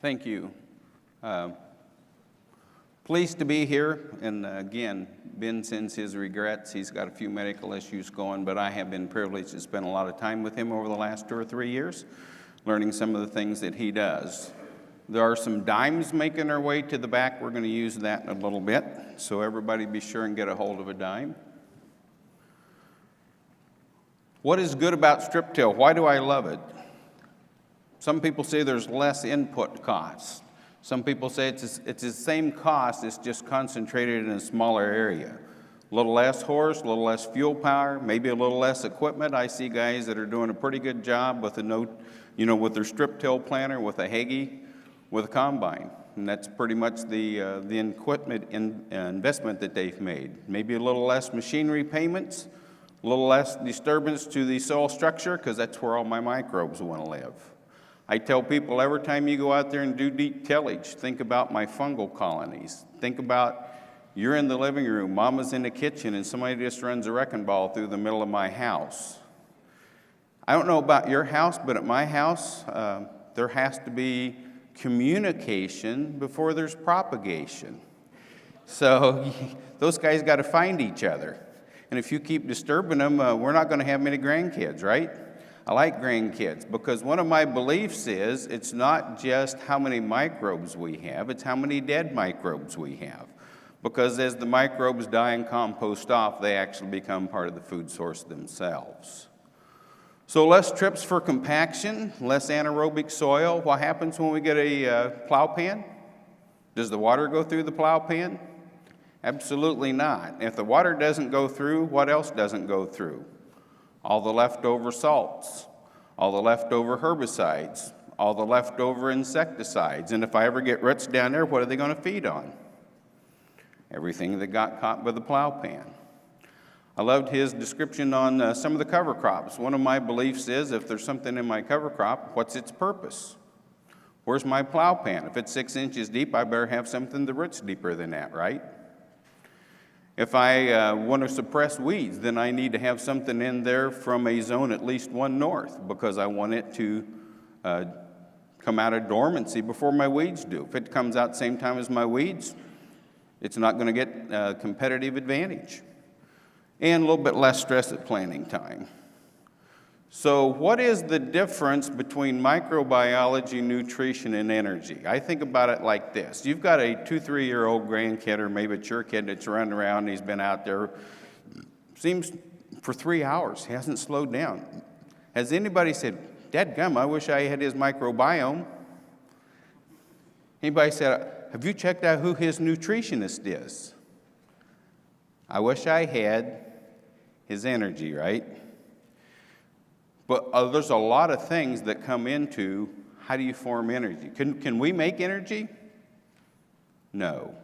Thank you. Pleased to be here, and again, Ben sends his regrets. He's got a few medical issues going, but I have been privileged to spend a lot of time with him over the last 2 or 3 years, learning some of the things that he does. There are some dimes making their way to the back. We're going to use that in a little bit, so everybody be sure and get a hold of a dime. What is good about strip till? Why do I love it? Some people say there's less input costs. Some people say it's the same cost, it's just concentrated in a smaller area. A little less horse, a little less fuel power, maybe a little less equipment. I see guys that are doing a pretty good job with with their strip till planter, with a Hagee, with a combine. And that's pretty much the equipment investment that they've made. Maybe a little less machinery payments, a little less disturbance to the soil structure, because that's where all my microbes want to live. I tell people every time you go out there and do deep tillage, think about my fungal colonies. Think about you're in the living room, mama's in the kitchen, and somebody just runs a wrecking ball through the middle of my house. I don't know about your house, but at my house, there has to be communication before there's propagation. So those guys got to find each other. And if you keep disturbing them, we're not going to have many grandkids, right? I like grandkids because one of my beliefs is it's not just how many microbes we have, it's how many dead microbes we have. Because as the microbes die and compost off, they actually become part of the food source themselves. So less trips for compaction, less anaerobic soil. What happens when we get a plow pan? Does the water go through the plow pan? Absolutely not. If the water doesn't go through, what else doesn't go through? All the leftover salts, all the leftover herbicides, all the leftover insecticides. And if I ever get roots down there, what are they going to feed on? Everything that got caught by the plow pan. I loved his description on some of the cover crops. One of my beliefs is if there's something in my cover crop, what's its purpose? Where's my plow pan? If it's 6 inches deep, I better have something the root's deeper than that, right? If I want to suppress weeds, then I need to have something in there from a zone at least 1 north because I want it to come out of dormancy before my weeds do. If it comes out same time as my weeds, it's not going to get a competitive advantage. And a little bit less stress at planting time. So what is the difference between microbiology, nutrition, and energy? I think about it like this. You've got a 2-3-year-old grandkid, or maybe it's your kid that's running around and he's been out there, seems for 3 hours, he hasn't slowed down. Has anybody said, "Dadgum, I wish I had his microbiome"? Anybody said, "Have you checked out who his nutritionist is"? I wish I had his energy, right? But there's a lot of things that come into how do you form energy. Can we make energy? No.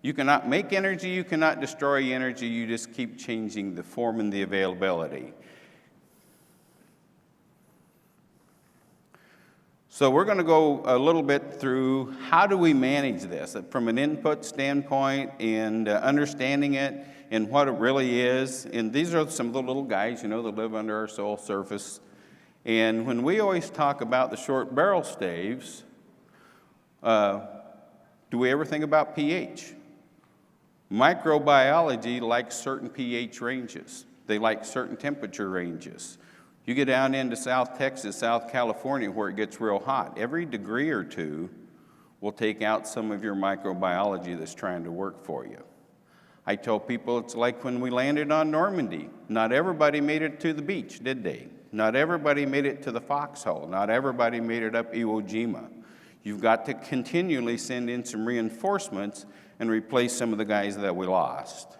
You cannot make energy, you cannot destroy energy, you just keep changing the form and the availability. So we're going to go a little bit through how do we manage this from an input standpoint and understanding it and what it really is. And these are some of the little guys, that live under our soil surface. And when we always talk about the short barrel staves, do we ever think about pH? Microbiology likes certain pH ranges. They like certain temperature ranges. You get down into South Texas, South California, where it gets real hot. Every degree or two will take out some of your microbiology that's trying to work for you. I tell people it's like when we landed on Normandy. Not everybody made it to the beach, did they? Not everybody made it to the foxhole. Not everybody made it up Iwo Jima. You've got to continually send in some reinforcements and replace some of the guys that we lost.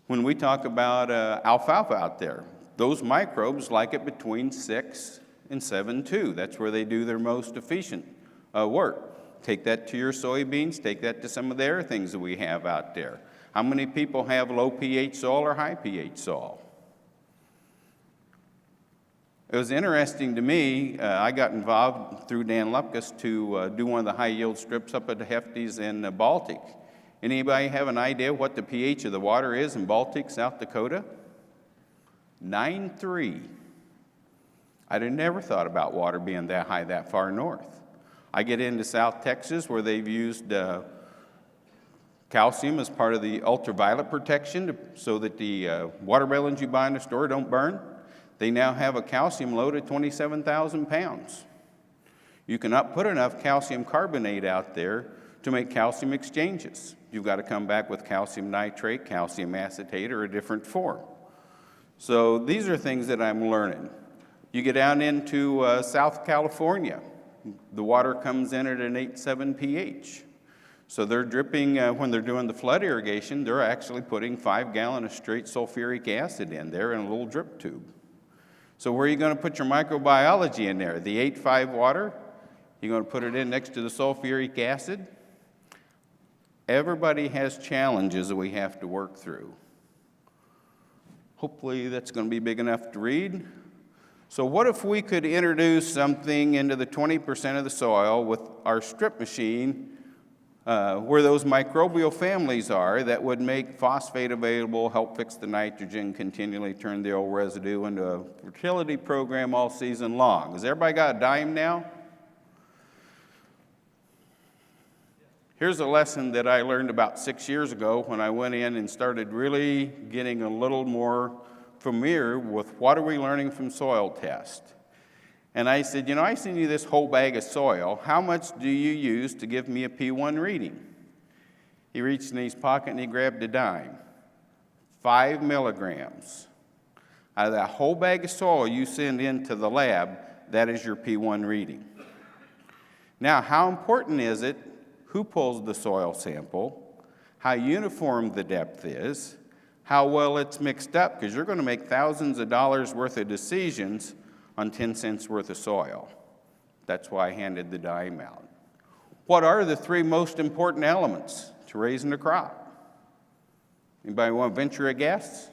When we talk about alfalfa out there, those microbes like it between 6 and 7.2. That's where they do their most efficient work. Take that to your soybeans, take that to some of the other things that we have out there. How many people have low pH soil or high pH soil? It was interesting to me, I got involved through Dan Lupkus to do one of the high yield strips up at the Hefties in the Baltic. Anybody have an idea what the pH of the water is in Baltic, South Dakota? 9.3. I'd have never thought about water being that high that far north. I get into South Texas where they've used calcium as part of the ultraviolet protection so that the watermelons you buy in the store don't burn. They now have a calcium load at 27,000 pounds. You cannot put enough calcium carbonate out there to make calcium exchanges. You've got to come back with calcium nitrate, calcium acetate, or a different form. So these are things that I'm learning. You get down into South California, the water comes in at an 8.7 pH. So they're dripping, when they're doing the flood irrigation, they're actually putting 5 gallons of straight sulfuric acid in there in a little drip tube. So where are you going to put your microbiology in there? The 8.5 water? You're going to put it in next to the sulfuric acid? Everybody has challenges that we have to work through. Hopefully that's going to be big enough to read. So what if we could introduce something into the 20% of the soil with our strip machine where those microbial families are that would make phosphate available, help fix the nitrogen, continually turn the old residue into a fertility program all season long. Has everybody got a dime now? Here's a lesson that I learned about 6 years ago when I went in and started really getting a little more familiar with what are we learning from soil test. And I said, I send you this whole bag of soil. How much do you use to give me a P1 reading? He reached in his pocket and he grabbed a dime. 5 milligrams. Out of that whole bag of soil you send into the lab, that is your P1 reading. Now, how important is it? Who pulls the soil sample? How uniform the depth is? How well it's mixed up? Because you're going to make thousands of dollars worth of decisions on 10 cents worth of soil. That's why I handed the dime out. What are the 3 most important elements to raising a crop? Anybody want to venture a guess?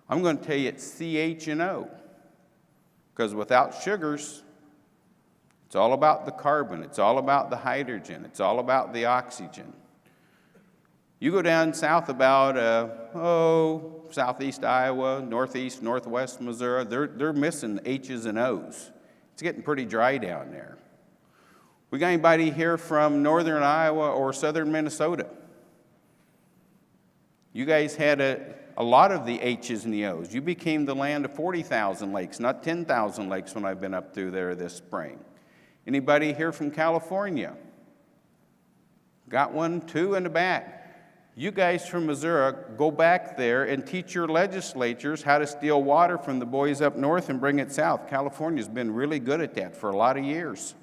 I'm going to tell you it's CH and O. Because without sugars, it's all about the carbon, it's all about the hydrogen, it's all about the oxygen. You go down south about, southeast Iowa, northeast, northwest Missouri, they're missing H's and O's. It's getting pretty dry down there. We got anybody here from northern Iowa or southern Minnesota? You guys had a lot of the H's and the O's. You became the land of 40,000 lakes, not 10,000 lakes when I've been up through there this spring. Anybody here from California? Got 1, 2 in the back. You guys from Missouri, go back there and teach your legislatures how to steal water from the boys up north and bring it south. California's been really good at that for a lot of years.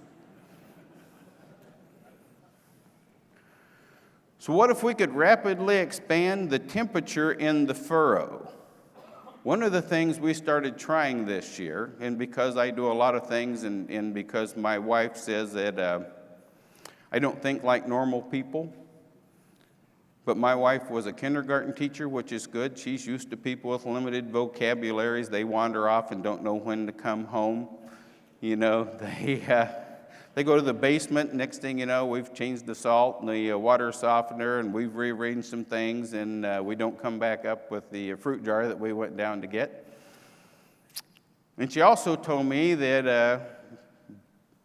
So what if we could rapidly expand the temperature in the furrow? One of the things we started trying this year, and because I do a lot of things and because my wife says that I don't think like normal people, but my wife was a kindergarten teacher, which is good. She's used to people with limited vocabularies. They wander off and don't know when to come home. They go to the basement. Next thing you know, we've changed the salt and the water softener, and we've rearranged some things, and we don't come back up with the fruit jar that we went down to get. And she also told me that,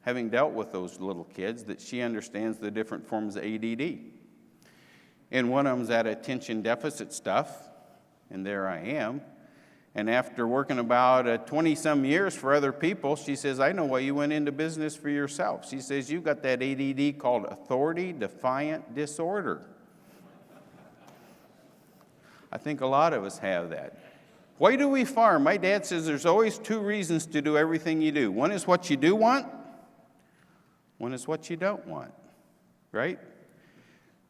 having dealt with those little kids, that she understands the different forms of ADD. And one of them's that attention deficit stuff, and there I am. And after working about 20-some years for other people, she says, I know why you went into business for yourself. She says, you've got that ADD called authority-defiant disorder. I think a lot of us have that. Why do we farm? My dad says there's always 2 reasons to do everything you do. One is what you do want. One is what you don't want, right?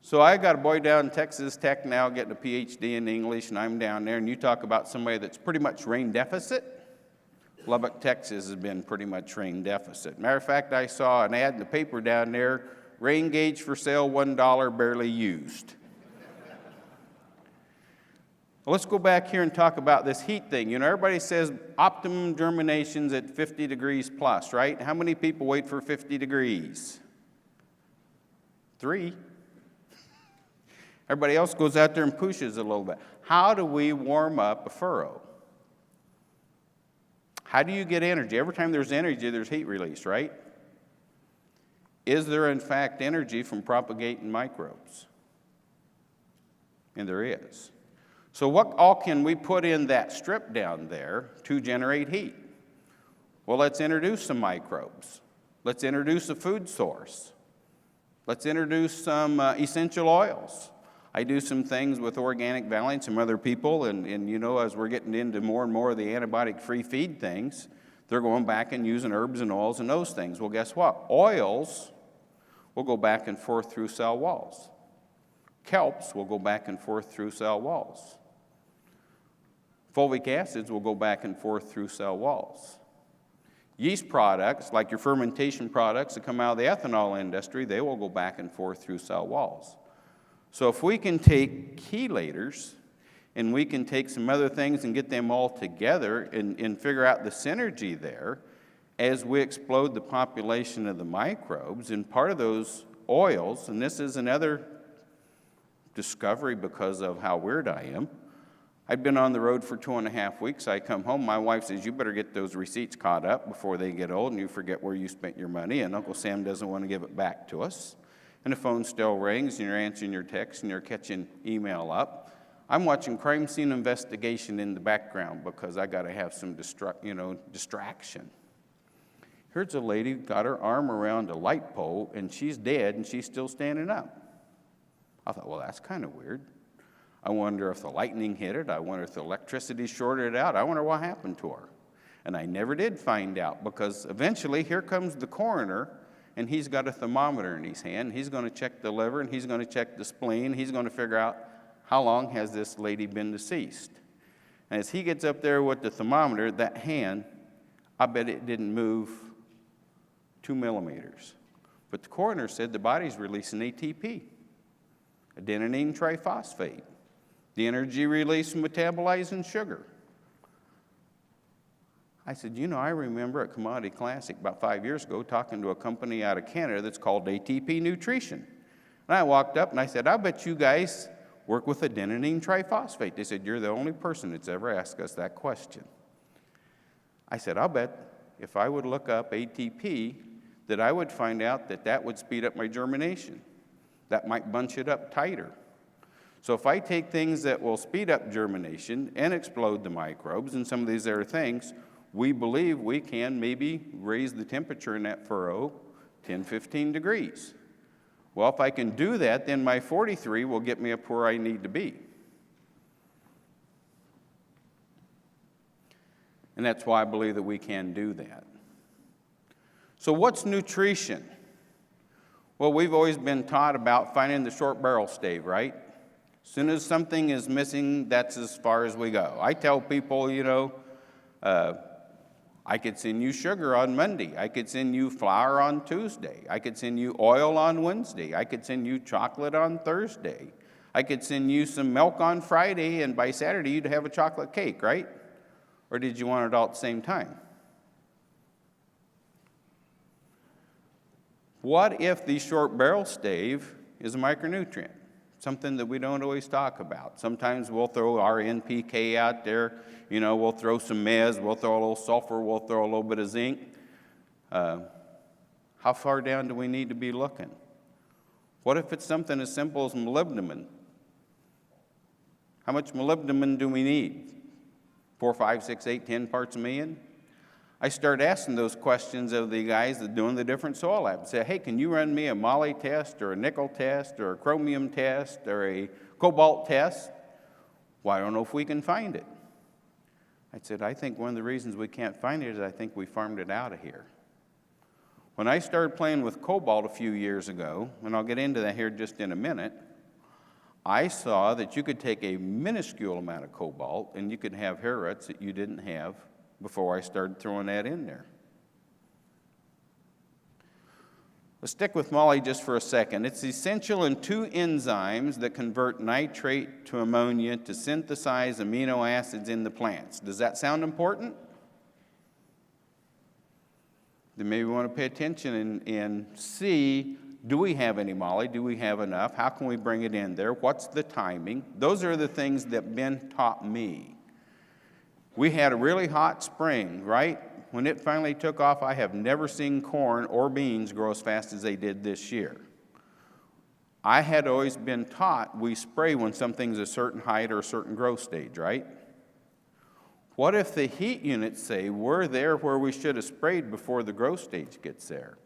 So I got a boy down in Texas Tech now getting a PhD in English, and I'm down there, and you talk about somebody that's pretty much rain deficit. Lubbock, Texas has been pretty much rain deficit. Matter of fact, I saw an ad in the paper down there, rain gauge for sale, $1, barely used. Well, let's go back here and talk about this heat thing. Everybody says optimum germination's at 50 degrees plus, right? How many people wait for 50 degrees? 3. Everybody else goes out there and pushes a little bit. How do we warm up a furrow? How do you get energy? Every time there's energy, there's heat release, right? Is there, in fact, energy from propagating microbes? And there is. So what all can we put in that strip down there to generate heat? Well, let's introduce some microbes. Let's introduce a food source. Let's introduce some essential oils. I do some things with Organic Valley and some other people, and you know, as we're getting into more and more of the antibiotic-free feed things, they're going back and using herbs and oils and those things. Well, guess what? Oils will go back and forth through cell walls. Kelps will go back and forth through cell walls. Fulvic acids will go back and forth through cell walls. Yeast products, like your fermentation products that come out of the ethanol industry, they will go back and forth through cell walls. So if we can take chelators and we can take some other things and get them all together and figure out the synergy there as we explode the population of the microbes, and part of those oils, and this is another discovery because of how weird I am. I'd been on the road for 2.5 weeks. I come home, my wife says, you better get those receipts caught up before they get old and you forget where you spent your money, and Uncle Sam doesn't want to give it back to us. And the phone still rings, and you're answering your text, and you're catching email up. I'm watching crime scene investigation in the background because I got to have some distraction. Here's a lady got her arm around a light pole, and she's dead, and she's still standing up. I thought, well, that's kind of weird. I wonder if the lightning hit it. I wonder if the electricity shorted out. I wonder what happened to her. And I never did find out, because eventually here comes the coroner, and he's got a thermometer in his hand. He's going to check the liver, and he's going to check the spleen. He's going to figure out how long has this lady been deceased. And as he gets up there with the thermometer, that hand, I bet it didn't move 2 millimeters. But the coroner said the body's releasing ATP, adenine triphosphate, the energy released from metabolizing sugar. I said, you know, I remember at Commodity Classic about 5 years ago talking to a company out of Canada that's called ATP Nutrition. And I walked up and I said, I bet you guys work with adenine triphosphate. They said, you're the only person that's ever asked us that question. I said, I'll bet if I would look up ATP that I would find out that that would speed up my germination. That might bunch it up tighter. So if I take things that will speed up germination and explode the microbes and some of these other things, we believe we can maybe raise the temperature in that furrow 10, 15 degrees. Well, if I can do that, then my 43 will get me up where I need to be. And that's why I believe that we can do that. So what's nutrition? Well, we've always been taught about finding the short barrel stave, right? As soon as something is missing, that's as far as we go. I tell people, you know, I could send you sugar on Monday. I could send you flour on Tuesday. I could send you oil on Wednesday. I could send you chocolate on Thursday. I could send you some milk on Friday, and by Saturday you'd have a chocolate cake, right? Or did you want it all at the same time? What if the short barrel stave is a micronutrient? Something that we don't always talk about. Sometimes we'll throw our NPK out there. You know, we'll throw some mez, we'll throw a little sulfur, we'll throw a little bit of zinc. How far down do we need to be looking? What if it's something as simple as molybdenum? How much molybdenum do we need? 4, 5, 6, 8, 10 parts a million? I started asking those questions of the guys that are doing the different soil labs. Say, hey, can you run me a moly test or a nickel test or a chromium test or a cobalt test? Well, I don't know if we can find it. I said, I think one of the reasons we can't find it is I think we farmed it out of here. When I started playing with cobalt a few years ago, and I'll get into that here just in a minute, I saw that you could take a minuscule amount of cobalt and you could have hair roots that you didn't have before I started throwing that in there. Let's stick with moly just for a second. It's essential in 2 enzymes that convert nitrate to ammonia to synthesize amino acids in the plants. Does that sound important? Then maybe we want to pay attention and see, do we have any moly? Do we have enough? How can we bring it in there? What's the timing? Those are the things that Ben taught me. We had a really hot spring, right? When it finally took off, I have never seen corn or beans grow as fast as they did this year. I had always been taught we spray when something's a certain height or a certain growth stage, right? What if the heat units say we're there where we should have sprayed before the growth stage gets there,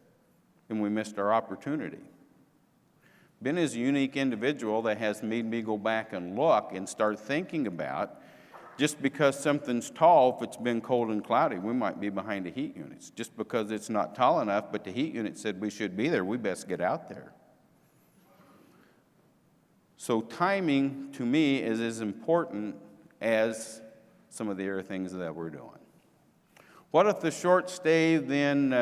and we missed our opportunity? Ben is a unique individual that has made me go back and look and start thinking about, just because something's tall, if it's been cold and cloudy, we might be behind the heat units. Just because it's not tall enough, but the heat unit said we should be there, we best get out there. So timing, to me, is as important as some of the other things that we're doing. What if the short stay, then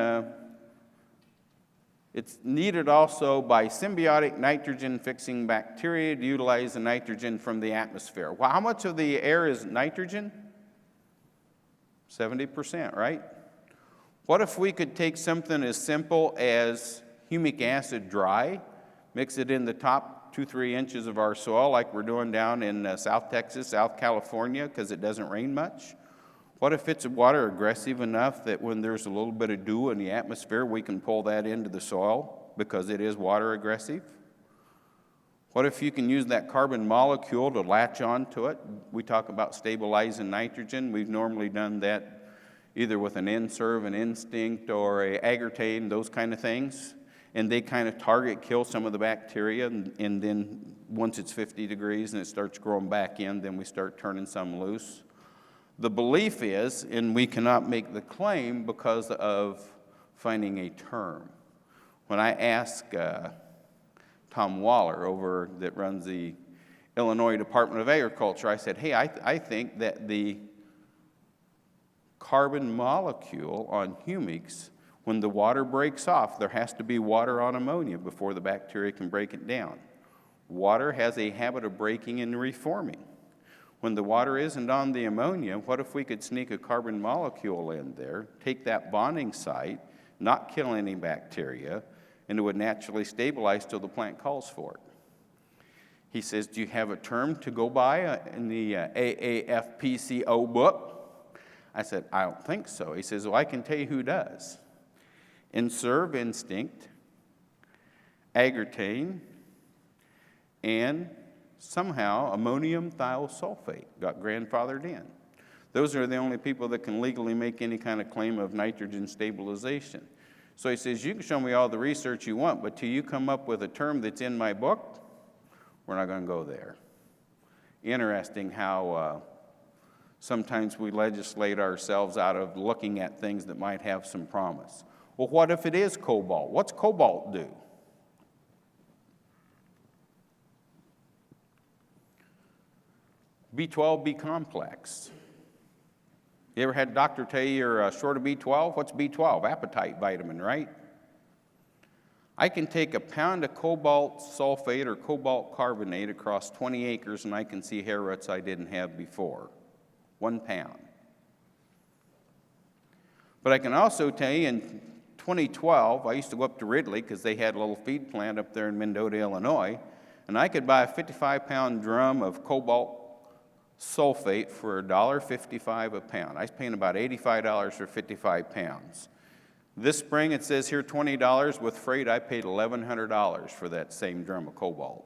it's needed also by symbiotic nitrogen-fixing bacteria to utilize the nitrogen from the atmosphere. Well, how much of the air is nitrogen? 70%, right? What if we could take something as simple as humic acid dry, mix it in the top 2-3 inches of our soil like we're doing down in South Texas, South California, because it doesn't rain much? What if it's water aggressive enough that when there's a little bit of dew in the atmosphere, we can pull that into the soil because it is water aggressive? What if you can use that carbon molecule to latch onto it? We talk about stabilizing nitrogen. We've normally done that either with an N-Serve, an Instinct, or a Agritane, those kind of things. And they kind of target kill some of the bacteria, and then once it's 50 degrees and it starts growing back in, then we start turning some loose. The belief is, and we cannot make the claim because of finding a term. When I asked Tom Waller that runs the Illinois Department of Agriculture, I said, hey, I think that the carbon molecule on humics, when the water breaks off, there has to be water on ammonia before the bacteria can break it down. Water has a habit of breaking and reforming. When the water isn't on the ammonia, what if we could sneak a carbon molecule in there, take that bonding site, not kill any bacteria, and it would naturally stabilize till the plant calls for it? He says, do you have a term to go by in the AAFPCO book? I said, I don't think so. He says, well, I can tell you who does. N-Serve, Instinct, Agritane, and somehow ammonium thiosulfate got grandfathered in. Those are the only people that can legally make any kind of claim of nitrogen stabilization. So he says, you can show me all the research you want, but till you come up with a term that's in my book, we're not going to go there. Interesting how sometimes we legislate ourselves out of looking at things that might have some promise. Well, what if it is cobalt? What's cobalt do? B12, B complex. You ever had a doctor tell you you're short of B12? What's B12? Appetite vitamin, right? I can take a pound of cobalt sulfate or cobalt carbonate across 20 acres and I can see hair roots I didn't have before. 1 pound. But I can also tell you in 2012, I used to go up to Ridley because they had a little feed plant up there in Mendota, Illinois, and I could buy a 55-pound drum of cobalt sulfate for $1.55 a pound. I was paying about $85 for 55 pounds. This spring, it says here $20. With freight, I paid $1,100 for that same drum of cobalt.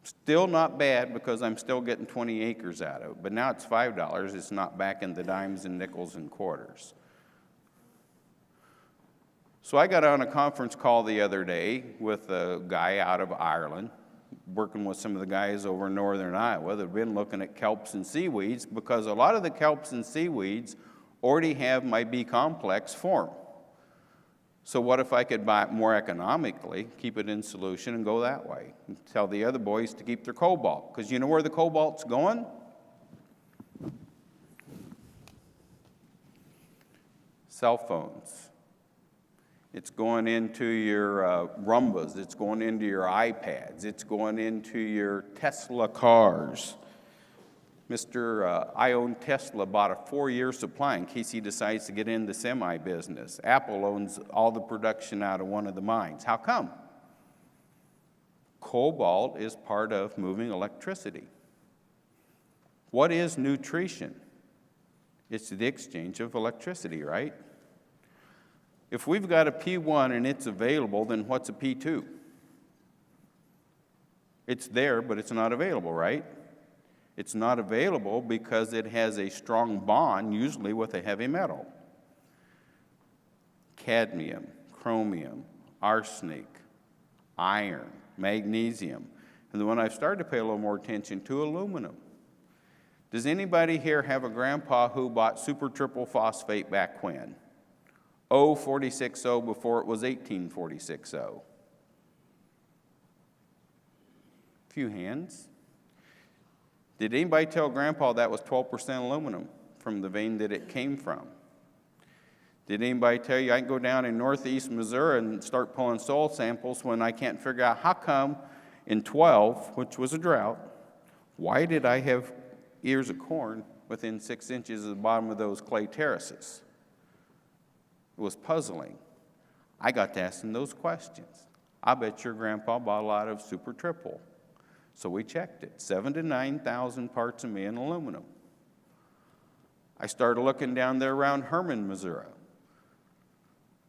Still not bad because I'm still getting 20 acres out of it, but now it's $5. It's not back in the dimes and nickels and quarters. So I got on a conference call the other day with a guy out of Ireland, working with some of the guys over in northern Iowa that have been looking at kelps and seaweeds, because a lot of the kelps and seaweeds already have my B complex form. So what if I could buy it more economically, keep it in solution, and go that way? And tell the other boys to keep their cobalt, because you know where the cobalt's going? Cell phones. It's going into your Rumbas. It's going into your iPads. It's going into your Tesla cars. I own Tesla, bought a 4-year supply in case he decides to get into the semi business. Apple owns all the production out of one of the mines. How come? Cobalt is part of moving electricity. What is nutrition? It's the exchange of electricity, right? If we've got a P1 and it's available, then what's a P2? It's there, but it's not available, right? It's not available because it has a strong bond, usually with a heavy metal. Cadmium, chromium, arsenic, iron, magnesium. And the one I've started to pay a little more attention to, aluminum. Does anybody here have a grandpa who bought super triple phosphate back when? 046O before it was 1846O. Few hands. Did anybody tell grandpa that was 12% aluminum from the vein that it came from? Did anybody tell you I can go down in northeast Missouri and start pulling soil samples when I can't figure out how come in 12, which was a drought, why did I have ears of corn within 6 inches of the bottom of those clay terraces? It was puzzling. I got to asking those questions. I bet your grandpa bought a lot of super triple. So we checked it, 7,000 to 9,000 parts a million aluminum. I started looking down there around Hermann, Missouri.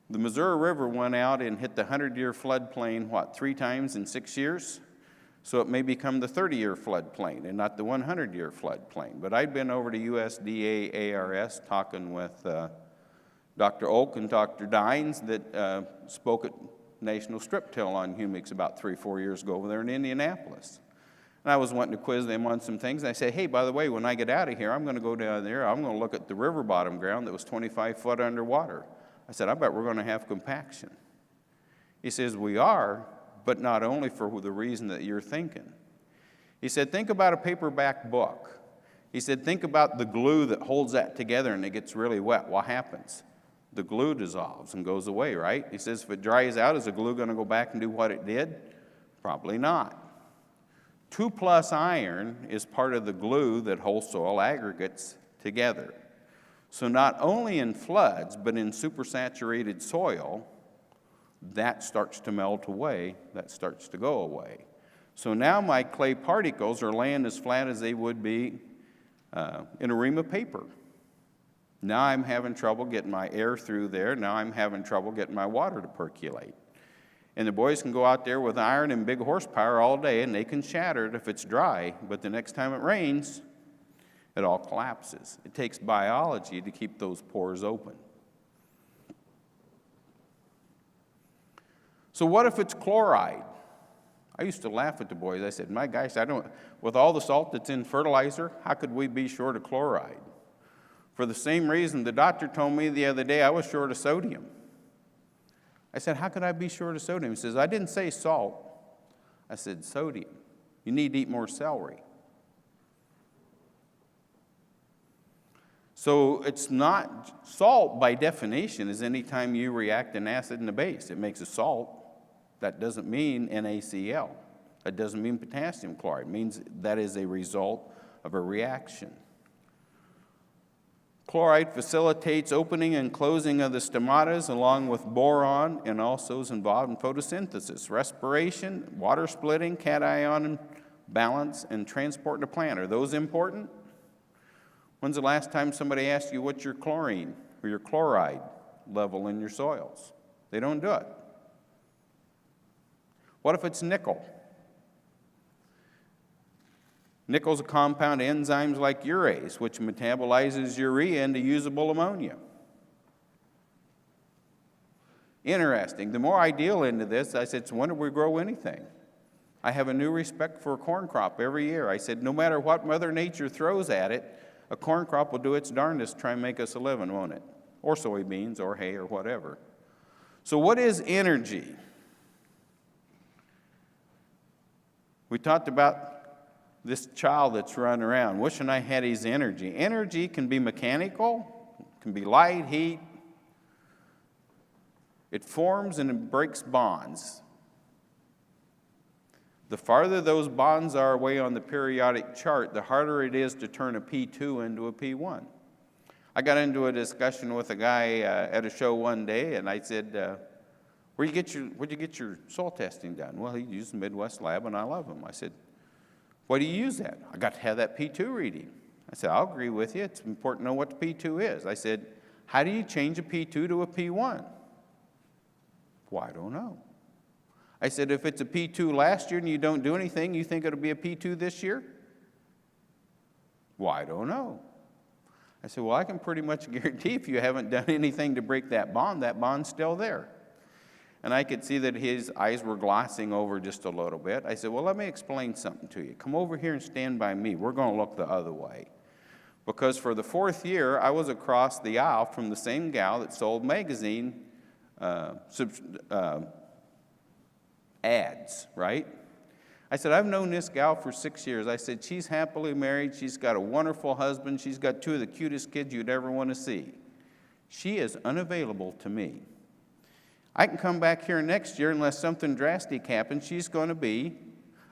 The Missouri River went out and hit the 100-year floodplain, 3 times in 6 years? So it may become the 30-year floodplain and not the 100-year floodplain. But I'd been over to USDA ARS talking with Dr. Oak and Dr. Dines that spoke at National Strip Till on humics about 3 or 4 years ago over there in Indianapolis. And I was wanting to quiz them on some things. And I said, hey, by the way, when I get out of here, I'm going to go down there. I'm going to look at the river bottom ground that was 25 foot underwater. I said, I bet we're going to have compaction. He says, we are, but not only for the reason that you're thinking. He said, think about a paperback book. He said, think about the glue that holds that together and it gets really wet. What happens? The glue dissolves and goes away, right? He says, if it dries out, is the glue going to go back and do what it did? Probably not. 2+ iron is part of the glue that holds soil aggregates together. So not only in floods, but in supersaturated soil, that starts to melt away, that starts to go away. So now my clay particles are laying as flat as they would be in a ream of paper. Now I'm having trouble getting my air through there. Now I'm having trouble getting my water to percolate. And the boys can go out there with iron and big horsepower all day, and they can shatter it if it's dry, but the next time it rains, it all collapses. It takes biology to keep those pores open. So what if it's chloride? I used to laugh at the boys. I said, my gosh, with all the salt that's in fertilizer, how could we be short of chloride? For the same reason the doctor told me the other day I was short of sodium. I said, how could I be short of sodium? He says, I didn't say salt. I said, sodium. You need to eat more celery. So it's not, salt by definition is any time you react an acid and a base. It makes a salt. That doesn't mean NaCl. That doesn't mean potassium chloride. It means that is a result of a reaction. Chloride facilitates opening and closing of the stomatas along with boron and also is involved in photosynthesis, respiration, water splitting, cation balance, and transport to plant. Are those important? When's the last time somebody asked you what's your chlorine or your chloride level in your soils? They don't do it. What if it's nickel? Nickel's a compound of enzymes like urease, which metabolizes urea into usable ammonia. Interesting. The more I deal into this, I said, so when do we grow anything? I have a new respect for a corn crop every year. I said, no matter what Mother Nature throws at it, a corn crop will do its darndest to try and make us a living, won't it? Or soybeans or hay or whatever. So what is energy? We talked about this child that's running around, wishing I had his energy. Energy can be mechanical, can be light, heat. It forms and it breaks bonds. The farther those bonds are away on the periodic chart, the harder it is to turn a P2 into a P1. I got into a discussion with a guy at a show one day, and I said, where'd you get your soil testing done? Well, he used the Midwest Lab, and I love him. I said, why do you use that? I got to have that P2 reading. I said, I'll agree with you. It's important to know what the P2 is. I said, how do you change a P2 to a P1? Well, I don't know. I said, if it's a P2 last year and you don't do anything, you think it'll be a P2 this year? Well, I don't know. I said, well, I can pretty much guarantee if you haven't done anything to break that bond's still there. And I could see that his eyes were glossing over just a little bit. I said, well, let me explain something to you. Come over here and stand by me. We're going to look the other way. Because for the 4th year, I was across the aisle from the same gal that sold magazine ads, right? I said, I've known this gal for 6 years. I said, she's happily married. She's got a wonderful husband. She's got 2 of the cutest kids you'd ever want to see. She is unavailable to me. I can come back here next year unless something drastic happens. She's going to be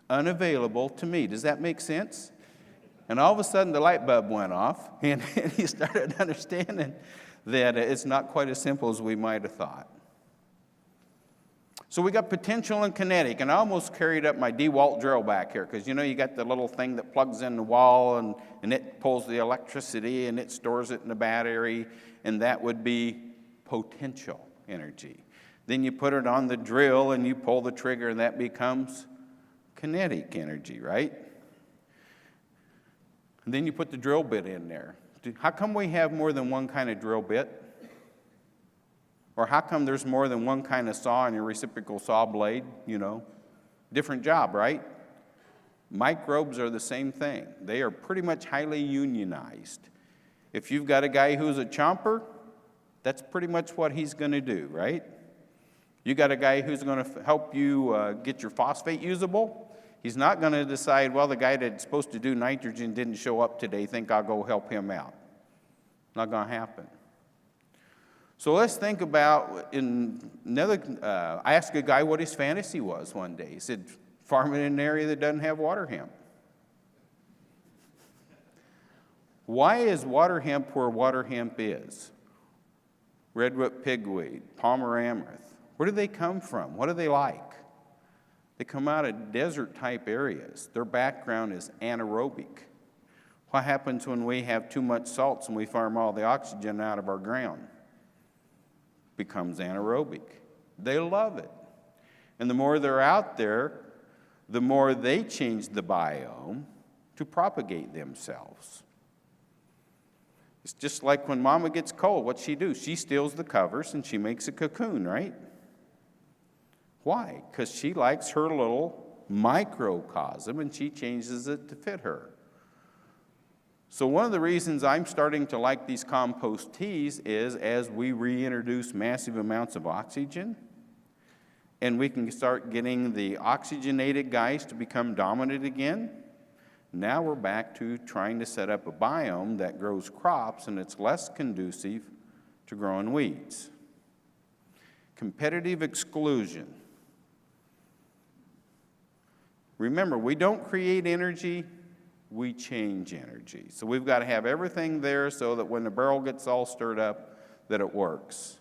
unavailable to me. Does that make sense? And all of a sudden, the light bulb went off, and he started understanding that it's not quite as simple as we might have thought. So we got potential and kinetic, and I almost carried up my DeWalt drill back here, because you know you got the little thing that plugs in the wall, and it pulls the electricity, and it stores it in the battery, and that would be potential energy. Then you put it on the drill, and you pull the trigger, and that becomes kinetic energy, right? And then you put the drill bit in there. How come we have more than one kind of drill bit? Or how come there's more than one kind of saw in your reciprocal saw blade, you know? Different job, right? Microbes are the same thing. They are pretty much highly unionized. If you've got a guy who's a chomper, that's pretty much what he's going to do, right? You got a guy who's going to help you get your phosphate usable. He's not going to decide, well, the guy that's supposed to do nitrogen didn't show up today. Think I'll go help him out. Not going to happen. So let's think about I asked a guy what his fantasy was one day. He said, farming in an area that doesn't have water hemp. Why is water hemp where water hemp is? Redwood pigweed, Palmer amaranth. Where do they come from? What do they like? They come out of desert-type areas. Their background is anaerobic. What happens when we have too much salts and we farm all the oxygen out of our ground? Becomes anaerobic. They love it. And the more they're out there, the more they change the biome to propagate themselves. It's just like when mama gets cold, what's she do? She steals the covers and she makes a cocoon, right? Why? Because she likes her little microcosm and she changes it to fit her. So one of the reasons I'm starting to like these compost teas is as we reintroduce massive amounts of oxygen, and we can start getting the oxygenated guys to become dominant again, now we're back to trying to set up a biome that grows crops and it's less conducive to growing weeds. Competitive exclusion. Remember, we don't create energy, we change energy. So we've got to have everything there so that when the barrel gets all stirred up, that it works.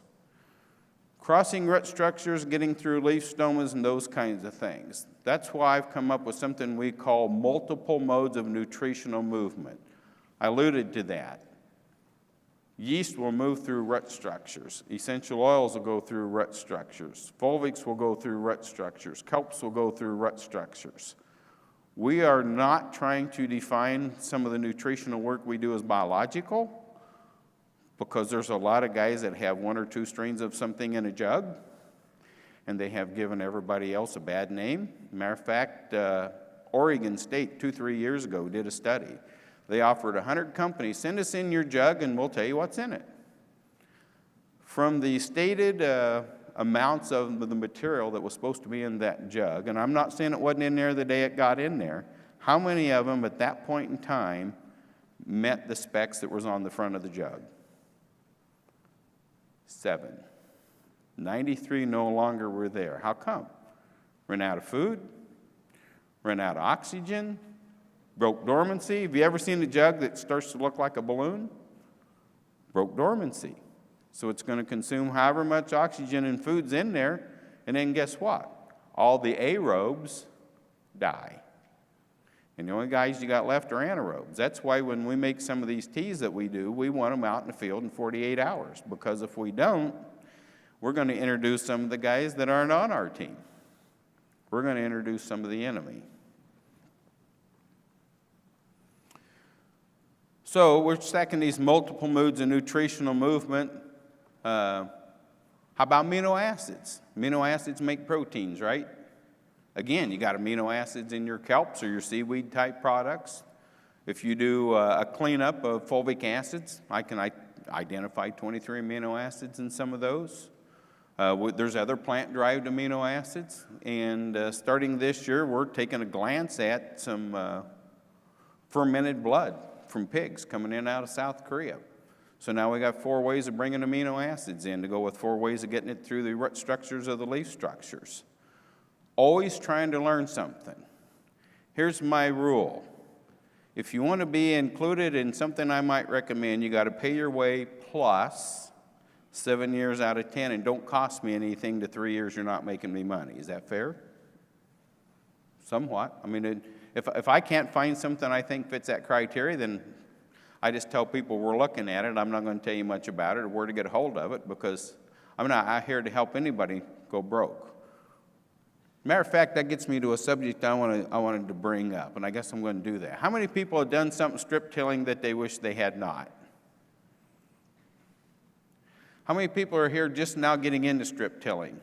Crossing root structures, getting through leaf stomas, and those kinds of things. That's why I've come up with something we call multiple modes of nutritional movement. I alluded to that. Yeast will move through root structures. Essential oils will go through root structures. Fulvics will go through root structures. Kelps will go through root structures. We are not trying to define some of the nutritional work we do as biological, because there's a lot of guys that have 1 or 2 strains of something in a jug, and they have given everybody else a bad name. Matter of fact, Oregon State 2-3 years ago did a study. They offered 100 companies, send us in your jug and we'll tell you what's in it. From the stated amounts of the material that was supposed to be in that jug, and I'm not saying it wasn't in there the day it got in there, how many of them at that point in time met the specs that was on the front of the jug? 7. 93 no longer were there. How come? Ran out of food, ran out of oxygen, broke dormancy. Have you ever seen a jug that starts to look like a balloon? Broke dormancy. So it's going to consume however much oxygen and food's in there, and then guess what? All the aerobes die. And the only guys you got left are anaerobes. That's why when we make some of these teas that we do, we want them out in the field in 48 hours. Because if we don't, we're going to introduce some of the guys that aren't on our team. We're going to introduce some of the enemy. So we're stacking these multiple moods of nutritional movement. How about amino acids? Amino acids make proteins, right? Again, you got amino acids in your kelps or your seaweed type products. If you do a cleanup of fulvic acids, I can identify 23 amino acids in some of those. There's other plant-derived amino acids. And starting this year, we're taking a glance at some fermented blood from pigs coming in out of South Korea. So now we got 4 ways of bringing amino acids in to go with 4 ways of getting it through the root structures of the leaf structures. Always trying to learn something. Here's my rule. If you want to be included in something I might recommend, you got to pay your way plus 7 years out of 10, and don't cost me anything to 3 years you're not making me money. Is that fair? Somewhat. I mean, if I can't find something I think fits that criteria, then I just tell people we're looking at it. I'm not going to tell you much about it or where to get a hold of it, because I'm not out here to help anybody go broke. Matter of fact, that gets me to a subject I wanted to bring up, and I guess I'm going to do that. How many people have done something strip tilling that they wish they had not? How many people are here just now getting into strip tilling?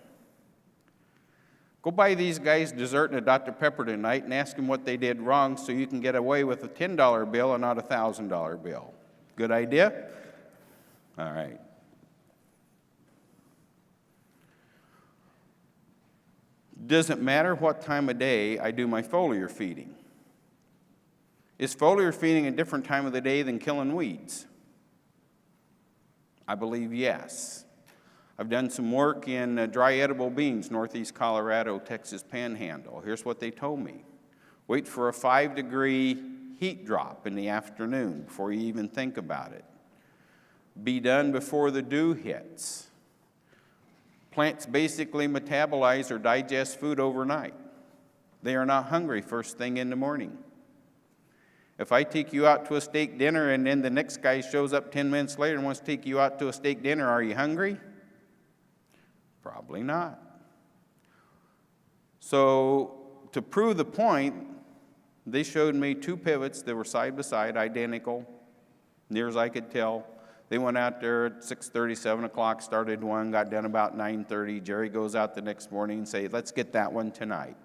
Go buy these guys dessert and a Dr. Pepper tonight and ask them what they did wrong so you can get away with a $10 bill and not a $1,000 bill. Good idea? All right. Doesn't matter what time of day I do my foliar feeding. Is foliar feeding a different time of the day than killing weeds? I believe yes. I've done some work in dry edible beans, northeast Colorado, Texas Panhandle. Here's what they told me. Wait for a 5-degree heat drop in the afternoon before you even think about it. Be done before the dew hits. Plants basically metabolize or digest food overnight. They are not hungry first thing in the morning. If I take you out to a steak dinner and then the next guy shows up 10 minutes later and wants to take you out to a steak dinner, are you hungry? Probably not. So to prove the point, they showed me 2 pivots that were side by side, identical, near as I could tell. They went out there at 6:30, 7 o'clock, started one, got done about 9:30. Jerry goes out the next morning and says, let's get that one tonight.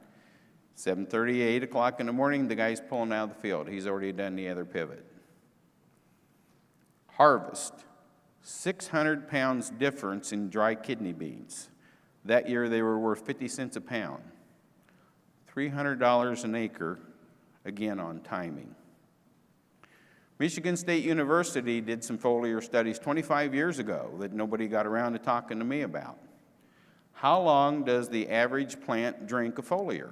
7:30, 8 o'clock in the morning, the guy's pulling out of the field. He's already done the other pivot. Harvest, 600 pounds difference in dry kidney beans. That year they were worth 50 cents a pound. $300 an acre, again on timing. Michigan State University did some foliar studies 25 years ago that nobody got around to talking to me about. How long does the average plant drink a foliar?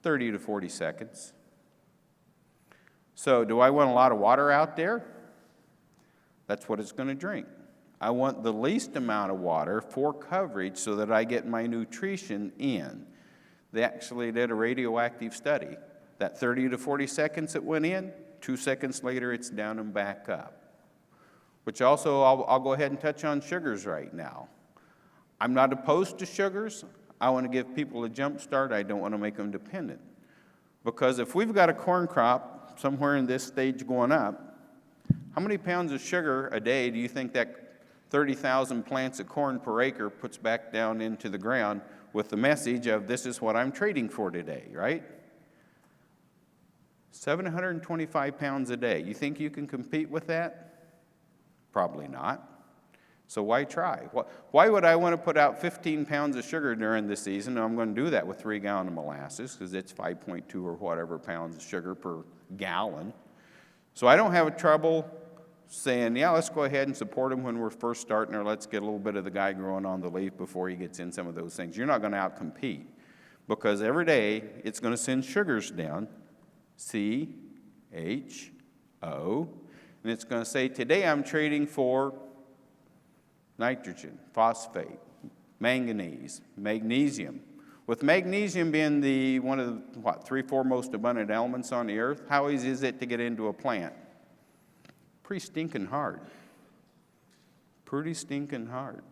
30 to 40 seconds. So do I want a lot of water out there? That's what it's going to drink. I want the least amount of water for coverage so that I get my nutrition in. They actually did a radioactive study. That 30 to 40 seconds it went in, 2 seconds later it's down and back up. Which also, I'll go ahead and touch on sugars right now. I'm not opposed to sugars. I want to give people a jump start. I don't want to make them dependent. Because if we've got a corn crop somewhere in this stage going up, how many pounds of sugar a day do you think that 30,000 plants of corn per acre puts back down into the ground with the message of this is what I'm trading for today, right? 725 pounds a day. You think you can compete with that? Probably not. So why try? Why would I want to put out 15 pounds of sugar during the season? I'm going to do that with 3 gallons of molasses because it's 5.2 or whatever pounds of sugar per gallon. So I don't have trouble saying, yeah, let's go ahead and support him when we're first starting, or let's get a little bit of the guy growing on the leaf before he gets in some of those things. You're not going to outcompete because every day it's going to send sugars down. C, H, O, and it's going to say, today I'm trading for nitrogen, phosphate, manganese, magnesium, With magnesium being one of the, 3, 4 most abundant elements on the earth, how easy is it to get into a plant? Pretty stinking hard. Pretty stinking hard.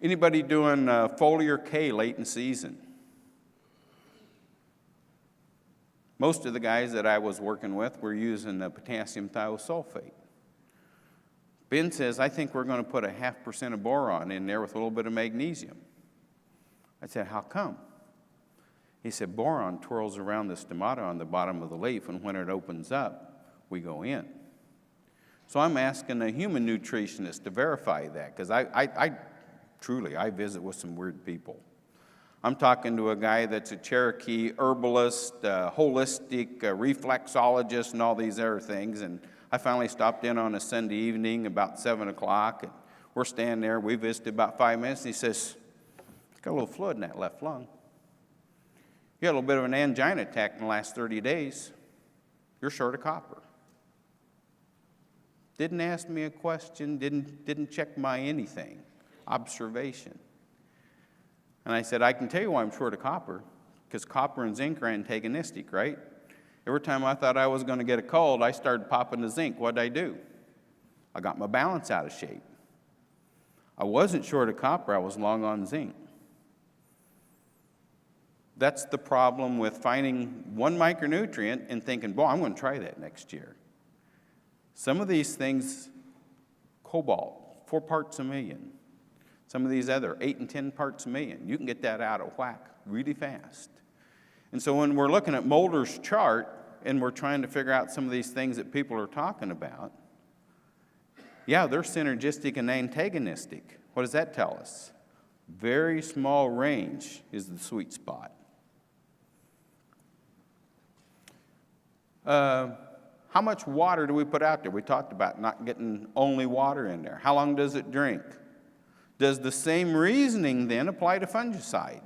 Anybody doing foliar K late in season? Most of the guys that I was working with were using potassium thiosulfate. Ben says, I think we're going to put 0.5% of boron in there with a little bit of magnesium. I said, how come? He said, boron twirls around the stomata on the bottom of the leaf, and when it opens up, we go in. So I'm asking a human nutritionist to verify that, because I truly visit with some weird people. I'm talking to a guy that's a Cherokee herbalist, holistic reflexologist, and all these other things, and I finally stopped in on a Sunday evening about 7 o'clock, and we're standing there. We visited about 5 minutes, and he says, got a little fluid in that left lung. You had a little bit of an angina attack in the last 30 days. You're short of copper. Didn't ask me a question, didn't check my anything. Observation. And I said, I can tell you why I'm short of copper, because copper and zinc are antagonistic, right? Every time I thought I was going to get a cold, I started popping the zinc. What did I do? I got my balance out of shape. I wasn't short of copper, I was long on zinc. That's the problem with finding one micronutrient and thinking, boy, I'm going to try that next year. Some of these things, cobalt, 4 parts a million. Some of these other, 8 and 10 parts a million. You can get that out of whack really fast. And so when we're looking at Mulder's chart and we're trying to figure out some of these things that people are talking about, yeah, they're synergistic and antagonistic. What does that tell us? Very small range is the sweet spot. How much water do we put out there? We talked about not getting only water in there. How long does it drink? Does the same reasoning then apply to fungicide?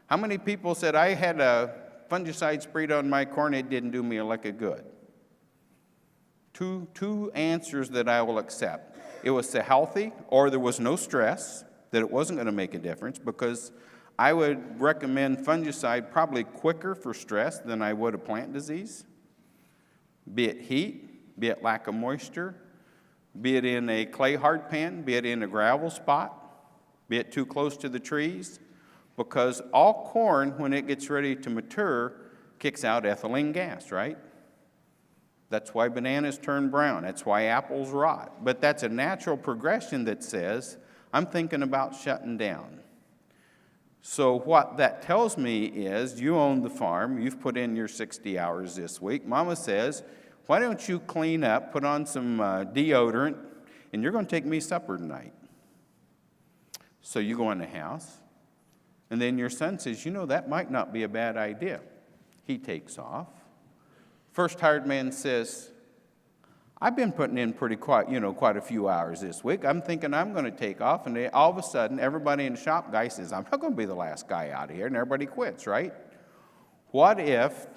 How many people said, I had a fungicide sprayed on my corn, it didn't do me a lick of good? Two answers that I will accept. It was so healthy, or there was no stress, that it wasn't going to make a difference, because I would recommend fungicide probably quicker for stress than I would a plant disease. Be it heat, be it lack of moisture, be it in a clay hard pan, be it in a gravel spot, be it too close to the trees, because all corn, when it gets ready to mature, kicks out ethylene gas, right? That's why bananas turn brown. That's why apples rot. But that's a natural progression that says, I'm thinking about shutting down. So what that tells me is, you own the farm, you've put in your 60 hours this week. Mama says, why don't you clean up, put on some deodorant, and you're going to take me supper tonight. So you go in the house, and then your son says, you know, that might not be a bad idea. He takes off. First hired man says, I've been putting in quite a few hours this week. I'm thinking I'm going to take off, and all of a sudden, everybody in the shop guy says, I'm not going to be the last guy out of here, and everybody quits, right? What if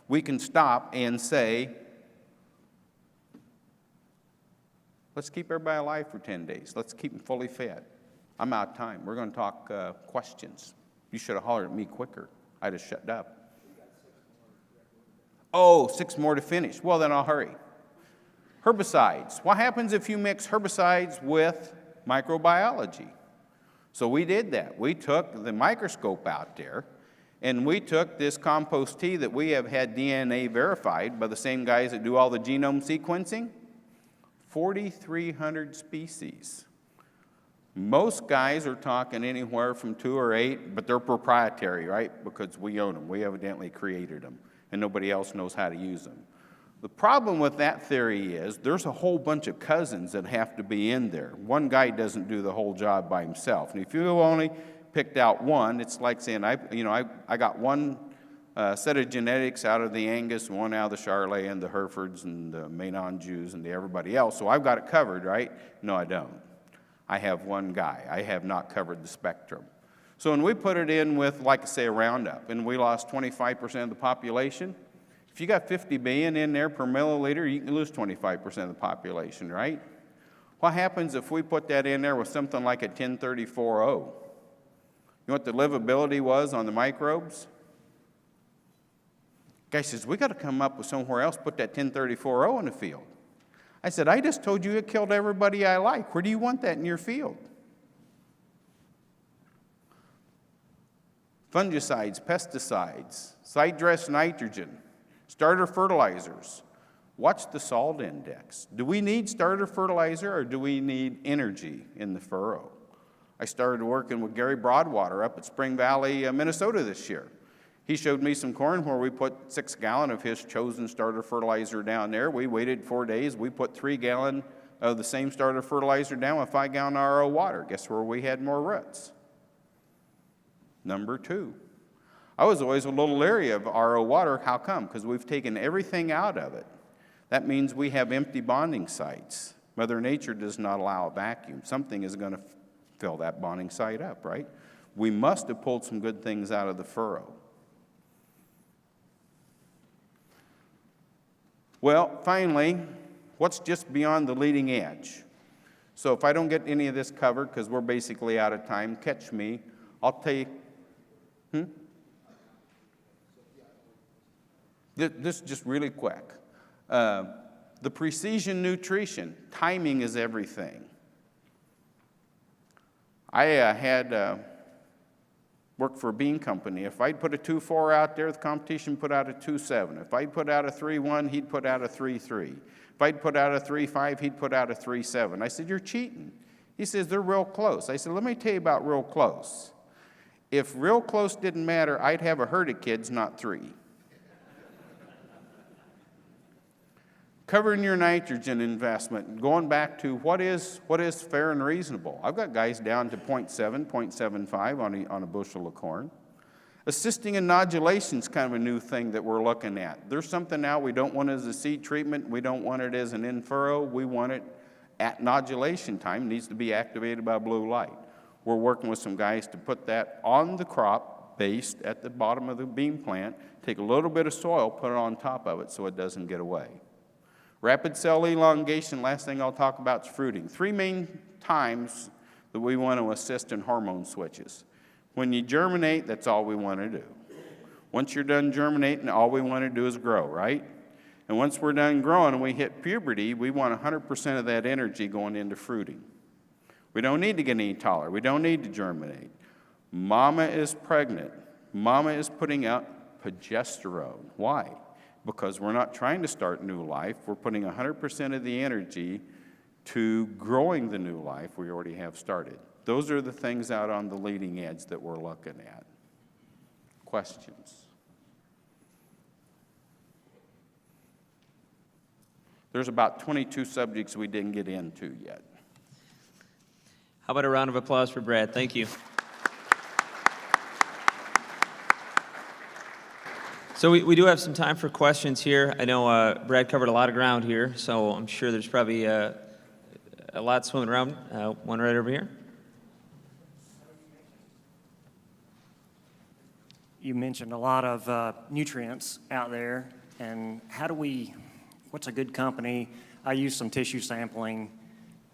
we can stop and say, let's keep everybody alive for 10 days. Let's keep them fully fed. I'm out of time. We're going to talk questions. You should have hollered at me quicker. I'd have shut up. Oh, 6 more to finish. Well, then I'll hurry. Herbicides. What happens if you mix herbicides with microbiology? So we did that. We took the microscope out there, and we took this compost tea that we have had DNA verified by the same guys that do all the genome sequencing. 4,300 species. Most guys are talking anywhere from 2 or 8, but they're proprietary, right? Because we own them. We evidently created them, and nobody else knows how to use them. The problem with that theory is there's a whole bunch of cousins that have to be in there. One guy doesn't do the whole job by himself. And if you only picked out one, it's like saying, I got one set of genetics out of the Angus, one out of the Charolais and the Herefords and the Ménon Jews and everybody else, so I've got it covered, right? No, I don't. I have one guy. I have not covered the spectrum. So when we put it in with, like I say, a Roundup, and we lost 25% of the population, if you got 50 billion in there per milliliter, you can lose 25% of the population, right? What happens if we put that in there with something like a 1034-0? You know what the livability was on the microbes? Guy says, we got to come up with somewhere else, put that 1034O in the field. I said, I just told you it killed everybody I like. Where do you want that in your field? Fungicides, pesticides, side-dress nitrogen, starter fertilizers. What's the salt index? Do we need starter fertilizer or do we need energy in the furrow? I started working with Gary Broadwater up at Spring Valley, Minnesota this year. He showed me some corn where we put 6 gallon of his chosen starter fertilizer down there. We waited 4 days. We put 3 gallon of the same starter fertilizer down with 5 gallon RO water. Guess where we had more roots? Number 2. I was always a little leery of RO water. How come? Because we've taken everything out of it. That means we have empty bonding sites. Mother Nature does not allow a vacuum. Something is going to fill that bonding site up, right? We must have pulled some good things out of the furrow. Well, finally, what's just beyond the leading edge? So if I don't get any of this covered, because we're basically out of time, catch me. I'll tell you. This just really quick. The precision nutrition, timing is everything. I had worked for a bean company. If I'd put a 2.4 out there, the competition put out a 2.7. If I'd put out a 3.1, he'd put out a 3.3. If I'd put out a 3.5, he'd put out a 3.7. I said, you're cheating. He says, they're real close. I said, let me tell you about real close. If real close didn't matter, I'd have a herd of kids, not 3. Covering your nitrogen investment, going back to what is fair and reasonable. I've got guys down to 0.7, 0.75 on a bushel of corn. Assisting in nodulation is kind of a new thing that we're looking at. There's something now we don't want as a seed treatment. We don't want it as an in-furrow. We want it at nodulation time. It needs to be activated by blue light. We're working with some guys to put that on the crop based at the bottom of the bean plant, take a little bit of soil, put it on top of it so it doesn't get away. Rapid cell elongation, last thing I'll talk about is fruiting. 3 main times that we want to assist in hormone switches. When you germinate, that's all we want to do. Once you're done germinating, all we want to do is grow, right? And once we're done growing and we hit puberty, we want 100% of that energy going into fruiting. We don't need to get any taller. We don't need to germinate. Mama is pregnant. Mama is putting out progesterone. Why? Because we're not trying to start new life. We're putting 100% of the energy to growing the new life we already have started. Those are the things out on the leading edge that we're looking at. Questions? There's about 22 subjects we didn't get into yet. How about a round of applause for Brad? Thank you. So we do have some time for questions here. I know Brad covered a lot of ground here, so I'm sure there's probably a lot swimming around. One right over here. You mentioned a lot of nutrients out there, and what's a good company? I use some tissue sampling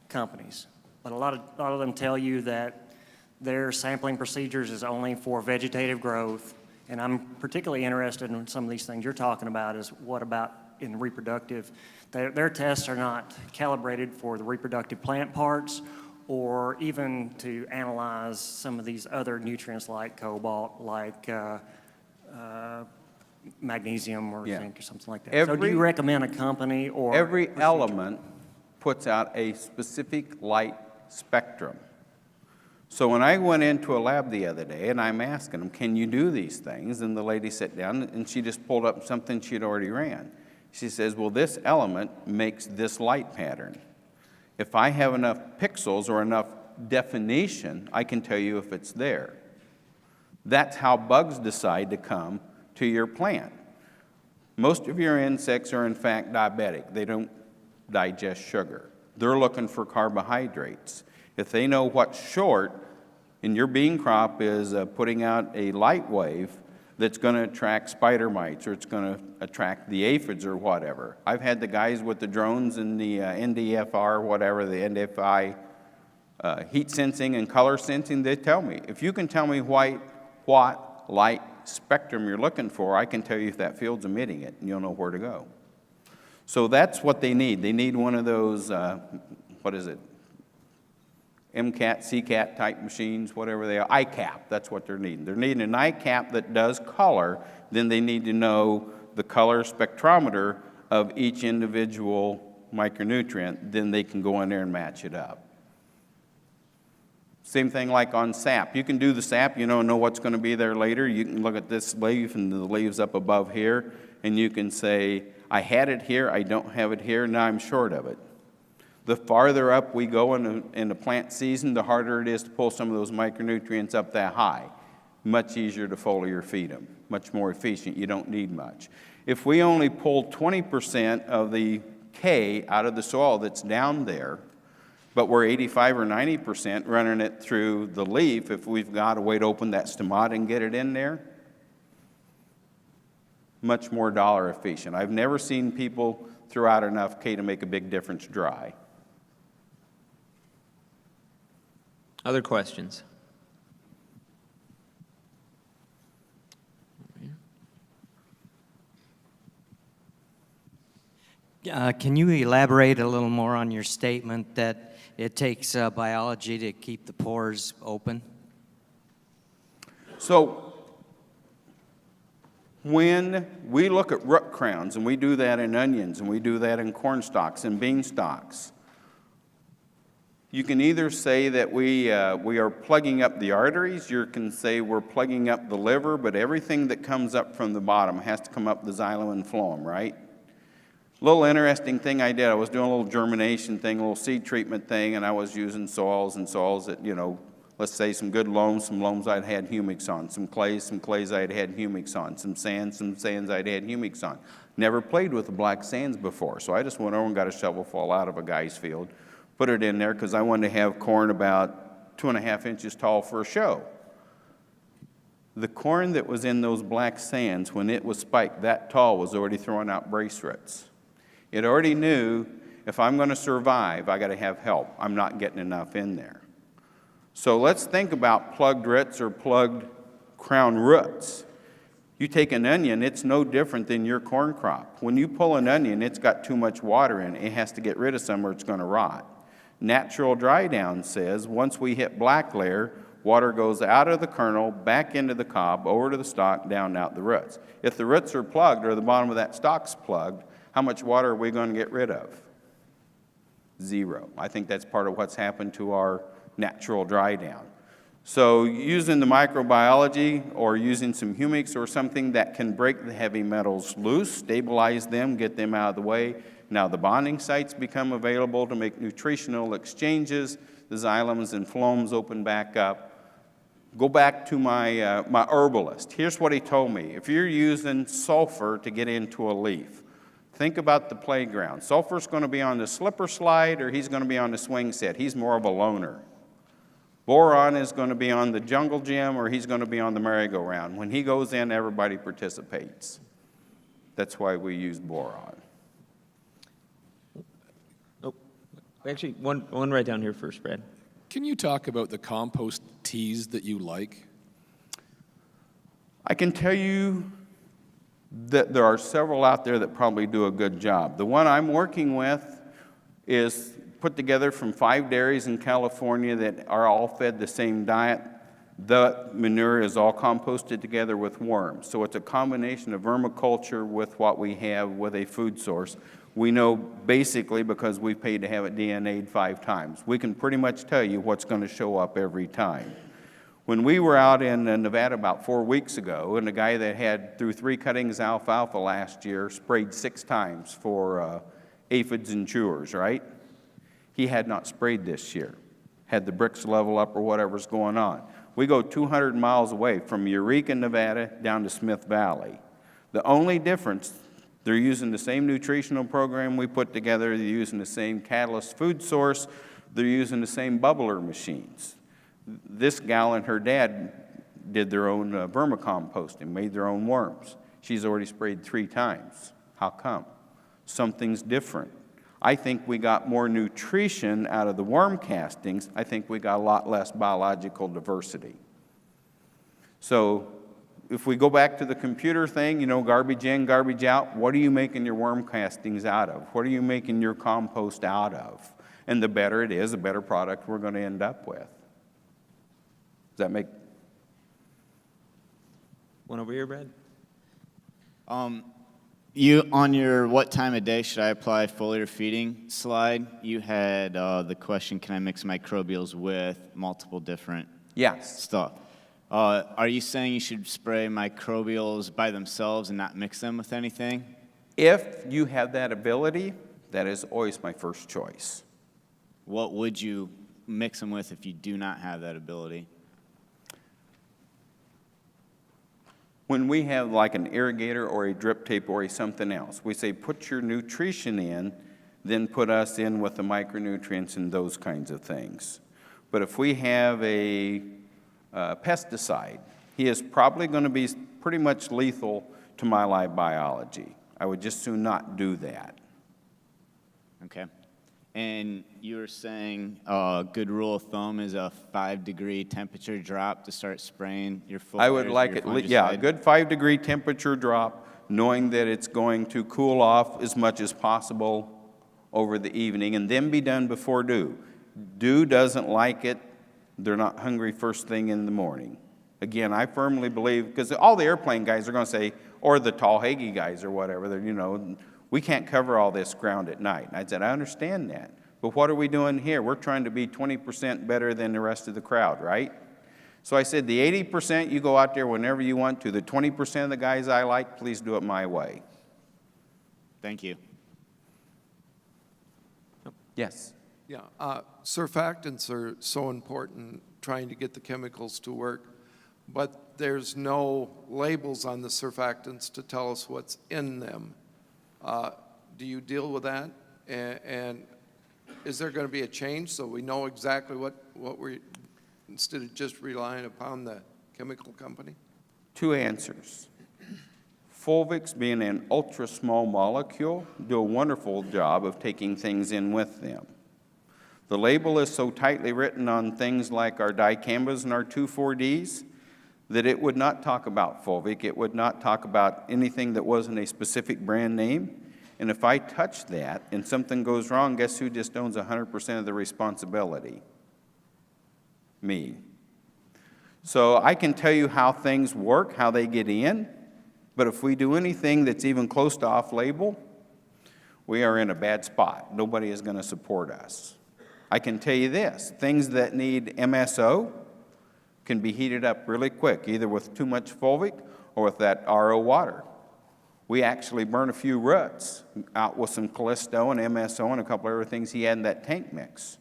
companies, but a lot of them tell you that their sampling procedures is only for vegetative growth. And I'm particularly interested in some of these things you're talking about is what about in reproductive? Their tests are not calibrated for the reproductive plant parts or even to analyze some of these other nutrients like cobalt, like magnesium or zinc or something like that. So do you recommend a company or? Every element puts out a specific light spectrum. So when I went into a lab the other day and I'm asking them, can you do these things? And the lady sat down and she just pulled up something she'd already ran. She says, well, this element makes this light pattern. If I have enough pixels or enough definition, I can tell you if it's there. That's how bugs decide to come to your plant. Most of your insects are in fact diabetic. They don't digest sugar. They're looking for carbohydrates. If they know what's short, and your bean crop is putting out a light wave that's going to attract spider mites or it's going to attract the aphids or whatever. I've had the guys with the drones and the NDFR, whatever, the NDFI heat sensing and color sensing, they tell me. If you can tell me what light spectrum you're looking for, I can tell you if that field's emitting it, and you'll know where to go. So that's what they need. They need one of those, what is it, MCAT, CCAT type machines, whatever they are, ICAP, that's what they're needing. They're needing an ICAP that does color, then they need to know the color spectrometer of each individual micronutrient, then they can go in there and match it up. Same thing like on sap. You can do the sap, you know what's going to be there later. You can look at this leaf and the leaves up above here, and you can say, I had it here, I don't have it here, now I'm short of it. The farther up we go in the plant season, the harder it is to pull some of those micronutrients up that high. Much easier to foliar feed them, much more efficient. You don't need much. If we only pull 20% of the K out of the soil that's down there, but we're 85 or 90% running it through the leaf, if we've got a way to open that stomata and get it in there, much more dollar efficient. I've never seen people throw out enough K to make a big difference dry. Other questions? Can you elaborate a little more on your statement that it takes biology to keep the pores open? So when we look at root crowns, and we do that in onions, and we do that in corn stalks and bean stalks, you can either say that we are plugging up the arteries, you can say we're plugging up the liver, but everything that comes up from the bottom has to come up the xylem and phloem, right? Little interesting thing I did, I was doing a little germination thing, a little seed treatment thing, and I was using soils that, let's say some good loams, some loams I'd had humics on, some clays I'd had humics on, some sands I'd had humics on. Never played with the black sands before, so I just went over and got a shovelful out of a guy's field, put it in there because I wanted to have corn about 2.5 inches tall for a show. The corn that was in those black sands, when it was spiked that tall, was already throwing out brace roots. It already knew, if I'm going to survive, I got to have help. I'm not getting enough in there. So let's think about plugged roots or plugged crown roots. You take an onion, it's no different than your corn crop. When you pull an onion, it's got too much water in it. It has to get rid of some or it's going to rot. Natural dry down says once we hit black layer, water goes out of the kernel, back into the cob, over to the stalk, down and out the roots. If the roots are plugged or the bottom of that stalk's plugged, how much water are we going to get rid of? Zero. I think that's part of what's happened to our natural dry down. So using the microbiology or using some humics or something that can break the heavy metals loose, stabilize them, get them out of the way. Now the bonding sites become available to make nutritional exchanges. The xylems and phloems open back up. Go back to my herbalist. Here's what he told me. If you're using sulfur to get into a leaf, think about the playground. Sulfur's going to be on the slipper slide or he's going to be on the swing set. He's more of a loner. Boron is going to be on the jungle gym or he's going to be on the merry-go-round. When he goes in, everybody participates. That's why we use boron. Oh, actually, one right down here first, Brad. Can you talk about the compost teas that you like? I can tell you that there are several out there that probably do a good job. The one I'm working with is put together from 5 dairies in California that are all fed the same diet. The manure is all composted together with worms. So it's a combination of vermiculture with what we have with a food source. We know basically, because we've paid to have it DNA'd 5 times, we can pretty much tell you what's going to show up every time. When we were out in Nevada about 4 weeks ago, and a guy that had through 3 cuttings alfalfa last year sprayed 6 times for aphids and chewers, right? He had not sprayed this year, had the bricks level up or whatever's going on. We go 200 miles away from Eureka, Nevada, down to Smith Valley. The only difference, they're using the same nutritional program we put together, they're using the same Catalyst food source, they're using the same bubbler machines. This gal and her dad did their own vermicomposting, made their own worms. She's already sprayed 3 times. How come? Something's different. I think we got more nutrition out of the worm castings. I think we got a lot less biological diversity. So if we go back to the computer thing, you know, garbage in, garbage out, what are you making your worm castings out of? What are you making your compost out of? And the better it is, the better product we're going to end up with. Does that make? One over here, Brad? You, on your what time of day should I apply foliar feeding slide, you had the question, can I mix microbials with multiple different Yes. stuff? Are you saying you should spray microbials by themselves and not mix them with anything? If you have that ability, that is always my first choice. What would you mix them with if you do not have that ability? When we have like an irrigator or a drip tape or a something else, we say put your nutrition in, then put us in with the micronutrients and those kinds of things. But if we have a pesticide, he is probably going to be pretty much lethal to my live biology. I would just soon not do that. Okay. And you were saying a good rule of thumb is a 5-degree temperature drop to start spraying your foliars. I would like your it, yeah, a fungicide? good 5-degree temperature drop, knowing that it's going to cool off as much as possible over the evening, and then be done before dew. Dew doesn't like it. They're not hungry first thing in the morning. Again, I firmly believe, because all the airplane guys are going to say, or the Talhagi guys or whatever, they're, you know, we can't cover all this ground at night. And I said, I understand that. But what are we doing here? We're trying to be 20% better than the rest of the crowd, right? So I said, the 80%, you go out there whenever you want to. The 20% of the guys I like, please do it my way. Thank you. Yes. Yeah, surfactants are so important, trying to get the chemicals to work, but there's no labels on the surfactants to tell us what's in them. Do you deal with that? And is there going to be a change so we know exactly what we're, instead of just relying upon the chemical company? Two answers. Fulvics, being an ultra small molecule, do a wonderful job of taking things in with them. The label is so tightly written on things like our dicambas and our 2,4-Ds that it would not talk about fulvic. It would not talk about anything that wasn't a specific brand name. And if I touch that and something goes wrong, guess who just owns 100% of the responsibility? Me. So I can tell you how things work, how they get in, but if we do anything that's even close to off-label, we are in a bad spot. Nobody is going to support us. I can tell you this, things that need MSO can be heated up really quick, either with too much fulvic or with that RO water. We actually burn a few roots out with some Callisto and MSO and a couple of other things he had in that tank mix.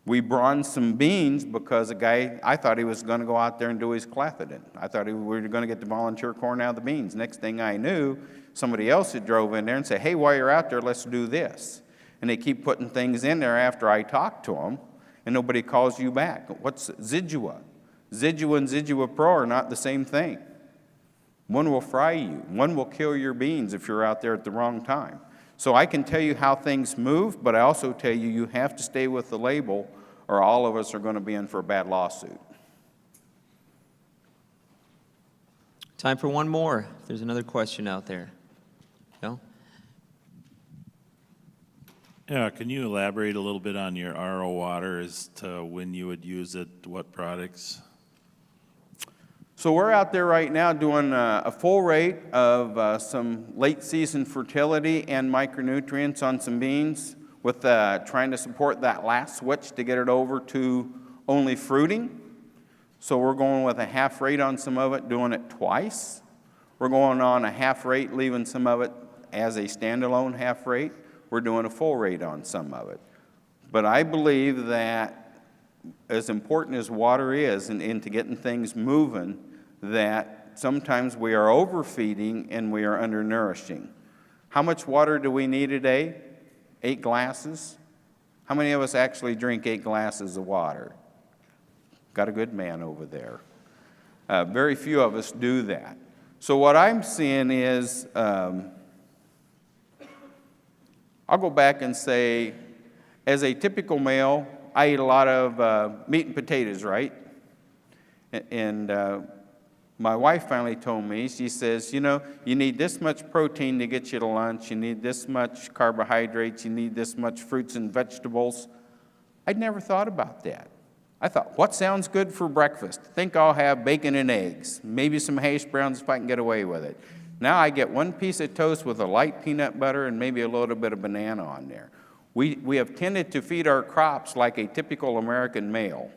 We bronzed some beans because a guy, I thought he was going to go out there and do his clethodim. I thought we were going to get the volunteer corn out of the beans. Next thing I knew, somebody else had drove in there and said, hey, while you're out there, let's do this. And they keep putting things in there after I talk to them, and nobody calls you back. What's Zidua? Zidua and Zidua Pro are not the same thing. One will fry you. One will kill your beans if you're out there at the wrong time. So I can tell you how things move, but I also tell you you have to stay with the label or all of us are going to be in for a bad lawsuit. Time for one more. If there's another question out there. No? Yeah, can you elaborate a little bit on your RO water as to when you would use it, what products? So we're out there right now doing a full rate of some late season fertility and micronutrients on some beans with trying to support that last switch to get it over to only fruiting. So we're going with a half rate on some of it, doing it twice. We're going on a half rate, leaving some of it as a standalone half rate. We're doing a full rate on some of it. But I believe that as important as water is into getting things moving, that sometimes we are overfeeding and we are undernourishing. How much water do we need a day? 8 glasses? How many of us actually drink 8 glasses of water? Got a good man over there. Very few of us do that. So what I'm seeing is I'll go back and say, as a typical male, I eat a lot of meat and potatoes, right? And my wife finally told me, she says, you know, you need this much protein to get you to lunch, you need this much carbohydrates, you need this much fruits and vegetables. I'd never thought about that. I thought, what sounds good for breakfast? Think I'll have bacon and eggs, maybe some hash browns if I can get away with it. Now I get one piece of toast with a light peanut butter and maybe a little bit of banana on there. We have tended to feed our crops like a typical American male.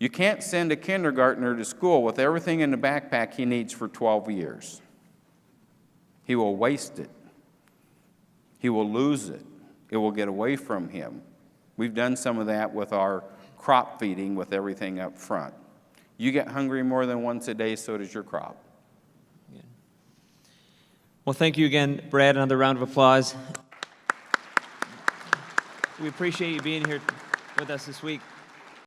You can't send a kindergartner to school with everything in the backpack he needs for 12 years. He will waste it. He will lose it. It will get away from him. We've done some of that with our crop feeding with everything up front. You get hungry more than once a day, so does your crop. Well, thank you again, Brad. Another round of applause. We appreciate you being here with us this week.